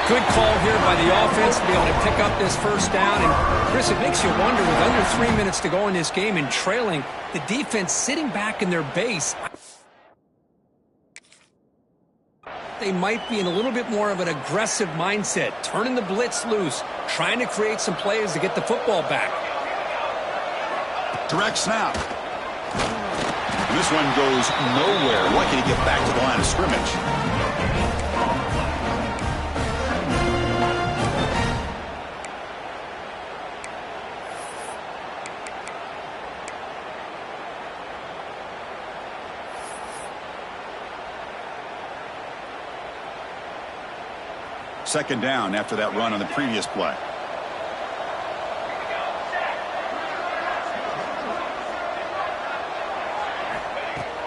Good call here by the offense to be able to pick up this first down. And, Chris, it makes you wonder, with under 3 minutes to go in this game and trailing, the defense sitting back in their base, they might be in a little bit more of an aggressive mindset, turning the blitz loose, trying to create some plays to get the football back. Direct snap. This one goes nowhere. Lucky to get back to the line of scrimmage. Second down after that run on the previous play.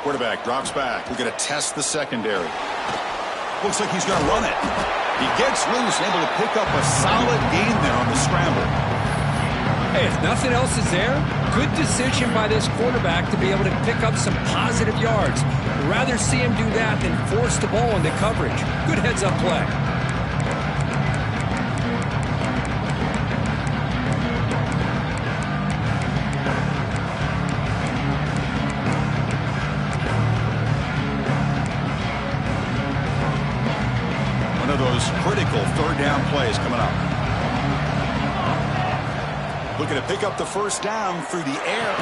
Quarterback drops back. We're going to test the secondary. Looks like he's going to run it. He gets loose, able to pick up a solid gain there on the scramble. Hey, if nothing else is there, good decision by this quarterback to be able to pick up some positive yards. I'd rather see him do that than force the ball into coverage. Good heads-up play. Those critical third down plays coming up. Looking to pick up the first down through the air.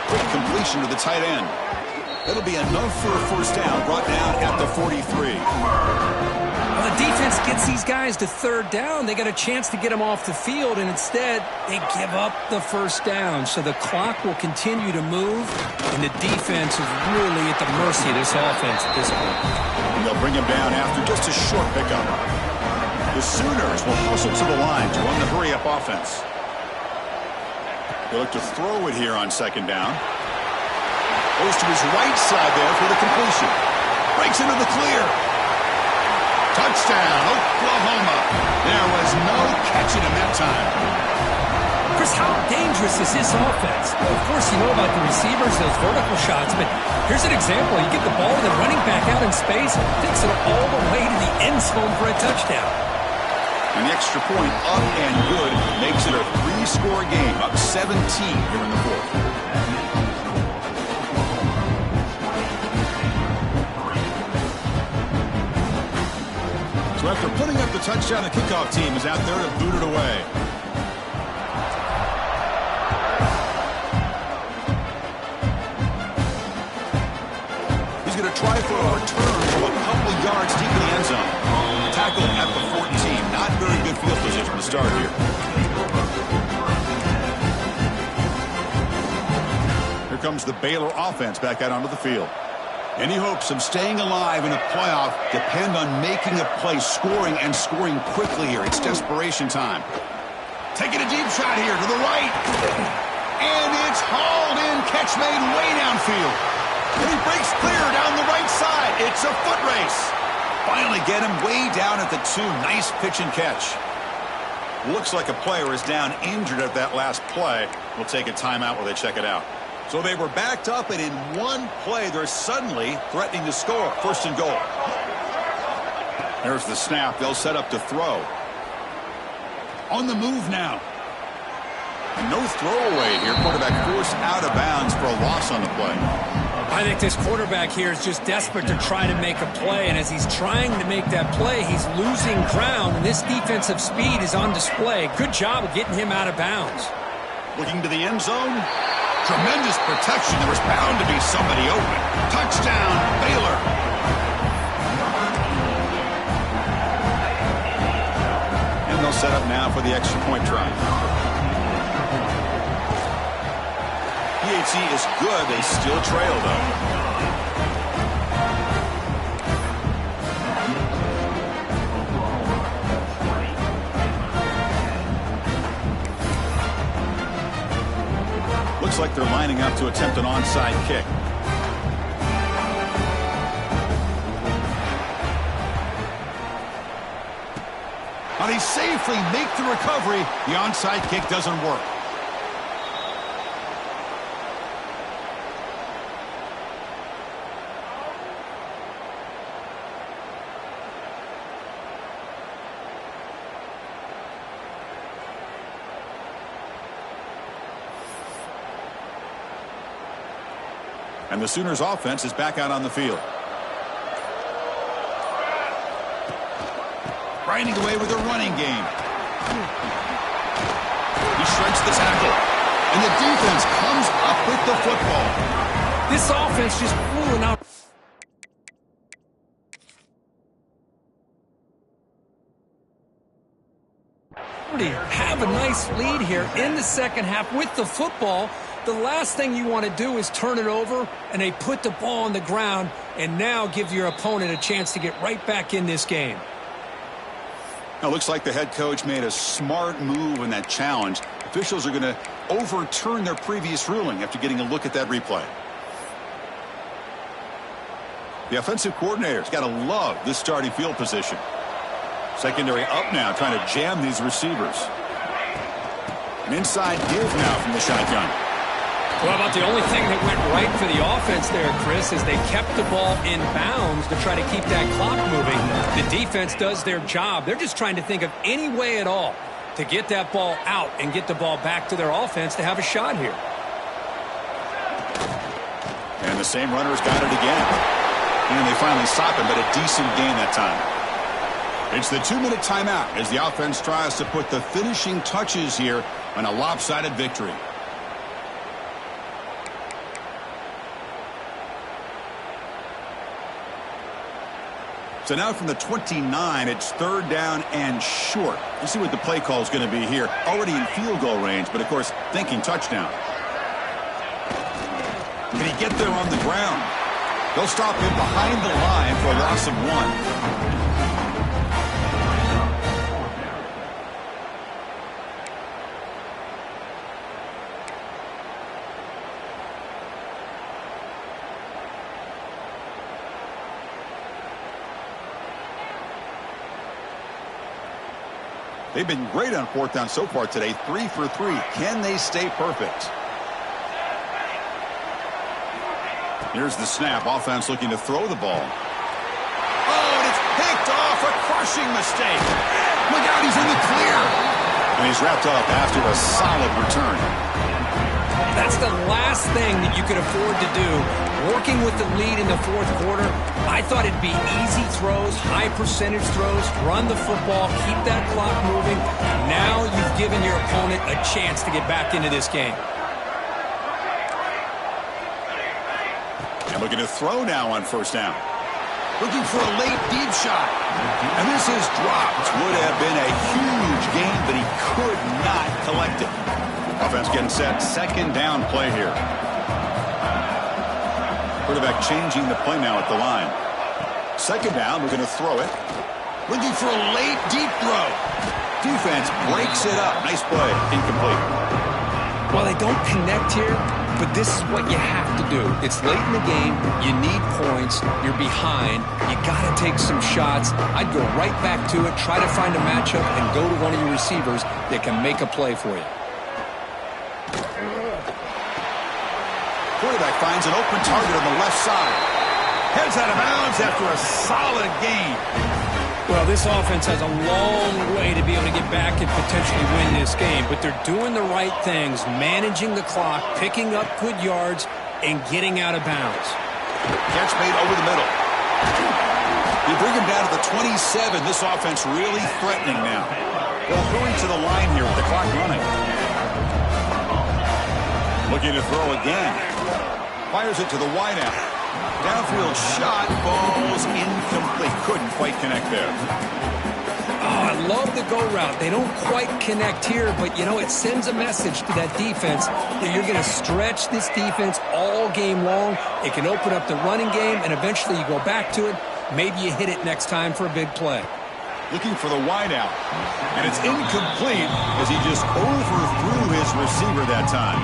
Quick completion to the tight end. That'll be enough for a first down, brought down at the 43. Well, the defense gets these guys to third down. They got a chance to get them off the field, and instead they give up the first down. So the clock will continue to move, and the defense is really at the mercy of this offense at this point. And they'll bring him down after just a short pickup. The Sooners will hustle to the line to run the hurry-up offense. They look to throw it here on second down. Goes to his right side there for the completion. Breaks into the clear. Touchdown, Oklahoma. There was no catching him that time. Chris, how dangerous is this offense? Well, of course, you know about the receivers, those vertical shots, but here's an example. You get the ball with the running back out in space, takes it all the way to the end zone for a touchdown. And the extra point up and good makes it a 3-score game, up 17 here in the fourth. So after putting up the touchdown, the kickoff team is out there to boot it away. He's going to try for a return from a couple yards deep in the end zone. Tackle at the 14. Not very good field position to start here. Here comes the Baylor offense back out onto the field. Any hopes of staying alive in the playoff depend on making a play, scoring, and scoring quickly here. It's desperation time. Taking a deep shot here to the right. And it's hauled in. Catch made way downfield. And he breaks clear down the right side. It's a foot race. Finally get him way down at the 2. Nice pitch and catch. Looks like a player is down injured at that last play. We'll take a timeout while they check it out. So they were backed up, and in one play, they're suddenly threatening to score. First and goal. There's the snap. They'll set up to throw. On the move now. And no throwaway here. Quarterback forced out of bounds for a loss on the play. I think this quarterback here is just desperate to try to make a play, and as he's trying to make that play, he's losing ground, and this defensive speed is on display. Good job of getting him out of bounds. Looking to the end zone. Tremendous protection. There was bound to be somebody open. Touchdown, Baylor. And they'll set up now for the extra point try. PAT is good. They still trail, though. Looks like they're lining up to attempt an onside kick. Now they safely make the recovery. The onside kick doesn't work. And the Sooners offense is back out on the field. Grinding away with a running game. He shreds the tackle. And the defense comes up with the football. This offense just fooling out. Have a nice lead here in the second half with the football. The last thing you want to do is turn it over, and they put the ball on the ground and now give your opponent a chance to get right back in this game. Now, looks like the head coach made a smart move in that challenge. Officials are going to overturn their previous ruling after getting a look at that replay. The offensive coordinator's got to love this starting field position. Secondary up now, trying to jam these receivers. An inside give now from the shotgun. Well, about the only thing that went right for the offense there, Chris, is they kept the ball in bounds to try to keep that clock moving. The defense does their job. They're just trying to think of any way at all to get that ball out and get the ball back to their offense to have a shot here. And the same runner's got it again. And they finally stop him, but a decent gain that time. It's the 2-minute timeout as the offense tries to put the finishing touches here on a lopsided victory. So now from the 29, it's 3rd down and short. Let's see what the play call is going to be here. Already in field goal range, but of course thinking touchdown. Can he get there on the ground? They'll stop him behind the line for a loss of 1. They've been great on fourth down so far today. 3 for 3. Can they stay perfect? Here's the snap. Offense looking to throw the ball. Oh, and it's picked off. A crushing mistake. Look out, he's in the clear. And he's wrapped up after a solid return. That's the last thing that you could afford to do. Working with the lead in the fourth quarter, I thought it'd be easy throws, high percentage throws, run the football, keep that clock moving. Now you've given your opponent a chance to get back into this game. And looking to throw now on first down. Looking for a late deep shot. And this is dropped. Would have been a huge gain, but he could not collect it. Offense getting set. Second down play here. Quarterback changing the play now at the line. Second down, we're going to throw it. Looking for a late deep throw. Defense breaks it up. Nice play. Incomplete. Well, they don't connect here, but this is what you have to do. It's late in the game. You need points. You're behind. You got to take some shots. I'd go right back to it, try to find a matchup, and go to one of your receivers that can make a play for you. Quarterback finds an open target on the left side. Heads out of bounds after a solid gain. Well, this offense has a long way to be able to get back and potentially win this game, but they're doing the right things, managing the clock, picking up good yards, and getting out of bounds. Catch made over the middle. You bring him down to the 27. This offense really threatening now. They'll hurry to the line here with the clock running. Looking to throw again. Fires it to the wideout. Downfield shot, falls incomplete. Couldn't quite connect there. Oh, I love the go route. They don't quite connect here, but, you know, it sends a message to that defense that you're going to stretch this defense all game long. It can open up the running game, and eventually you go back to it. Maybe you hit it next time for a big play. Looking for the wideout. And it's incomplete as he just overthrew his receiver that time.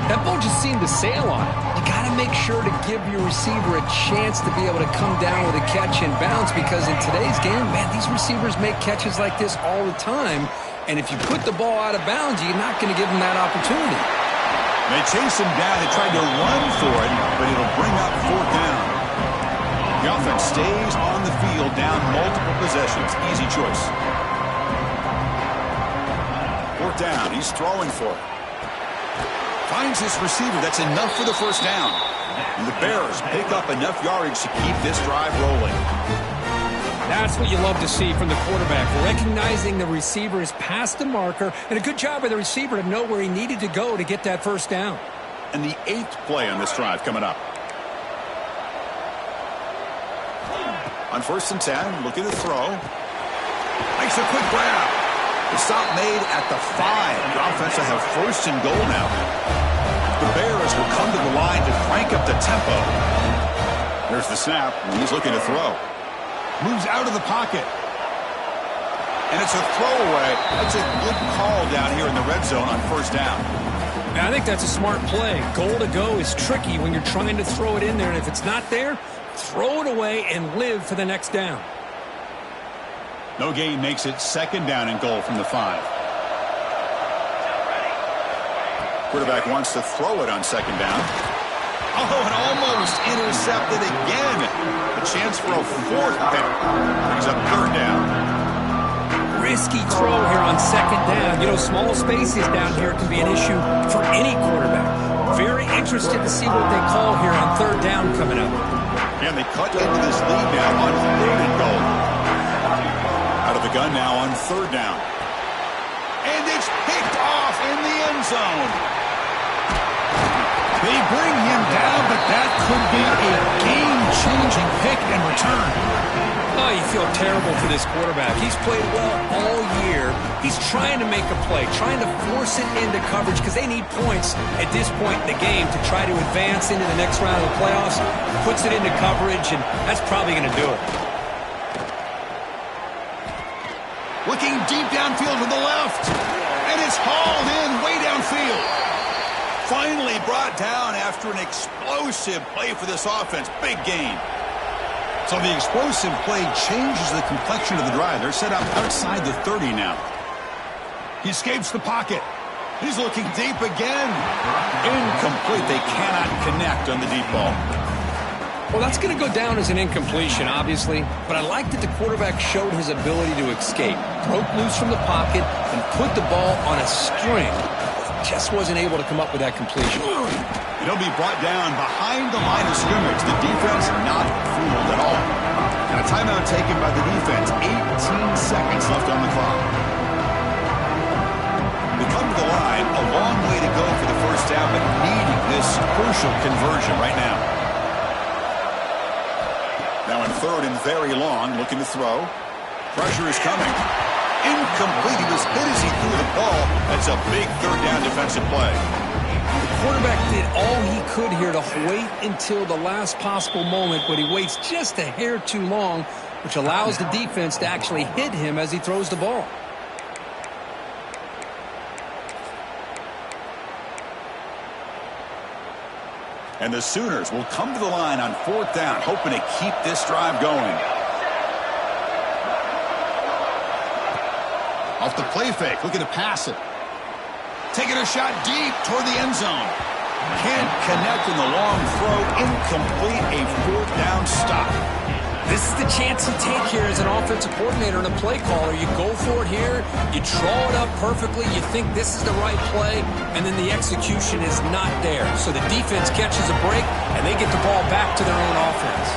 That ball just seemed to sail on it. You got to make sure to give your receiver a chance to be able to come down with a catch and bounce, because in today's game, man, these receivers make catches like this all the time. And if you put the ball out of bounds, you're not going to give them that opportunity. They chase him down. They tried to run for it, but it'll bring up fourth down. The offense stays on the field, down multiple possessions. Easy choice. Fourth down. He's throwing for it. Finds his receiver. That's enough for the first down. And the Bears pick up enough yardage to keep this drive rolling. That's what you love to see from the quarterback. Recognizing the receiver is past the marker, and a good job by the receiver to know where he needed to go to get that first down. And the 8th play on this drive coming up. On first and 10, looking to throw. Makes a quick grab. The stop made at the 5. The offense will have first and goal now. The Bears will come to the line to crank up the tempo. There's the snap, and he's looking to throw. Moves out of the pocket. And it's a throwaway. That's a good call down here in the red zone on first down. I think that's a smart play. Goal to go is tricky when you're trying to throw it in there, and if it's not there, throw it away and live for the next down. No gain makes it second down and goal from the 5. Quarterback wants to throw it on second down. Oh, and almost intercepted again. A chance for a fourth pick. Brings up third down. Risky throw here on second down. You know, small spaces down here can be an issue for any quarterback. Very interested to see what they call here on third down coming up. And they cut into this lead now on third and goal. Out of the gun now on third down. And it's picked off in the end zone. They bring him down, but that could be a game-changing pick and return. Oh, you feel terrible for this quarterback. He's played well all year. He's trying to make a play, trying to force it into coverage because they need points at this point in the game to try to advance into the next round of the playoffs. Puts it into coverage, and that's probably going to do it. Looking deep downfield to the left. And it's hauled in way downfield. Finally brought down after an explosive play for this offense. Big gain. So the explosive play changes the complexion of the drive. They're set up outside the 30 now. He escapes the pocket. He's looking deep again. Incomplete. They cannot connect on the deep ball. Well, that's going to go down as an incompletion, obviously, but I like that the quarterback showed his ability to escape, broke loose from the pocket, and put the ball on a string. Just wasn't able to come up with that completion. He'll be brought down behind the line of scrimmage. The defense not fooled at all. And a timeout taken by the defense. 18 seconds left on the clock. We come to the line, a long way to go for the first down, but needing this crucial conversion right now. Now in third and very long, looking to throw. Pressure is coming. Incomplete. He was hit as he threw the ball. That's a big third down defensive play. The quarterback did all he could here to wait until the last possible moment, but he waits just a hair too long, which allows the defense to actually hit him as he throws the ball. And the Sooners will come to the line on fourth down, hoping to keep this drive going. Off the play fake, looking to pass it. Taking a shot deep toward the end zone. Can't connect in the long throw. Incomplete, a fourth down stop. This is the chance you take here as an offensive coordinator and a play caller. You go for it here, you draw it up perfectly, you think this is the right play, and then the execution is not there. So the defense catches a break, and they get the ball back to their own offense.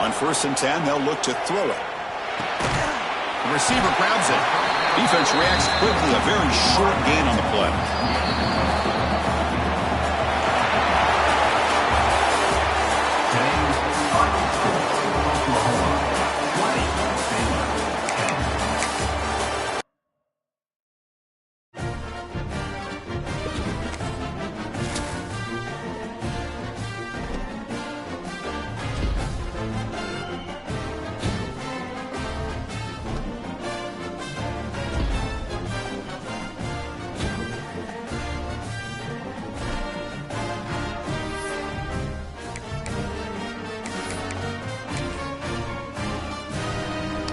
On 1st and 10, they'll look to throw it. The receiver grabs it. Defense reacts quickly, a very short gain on the play.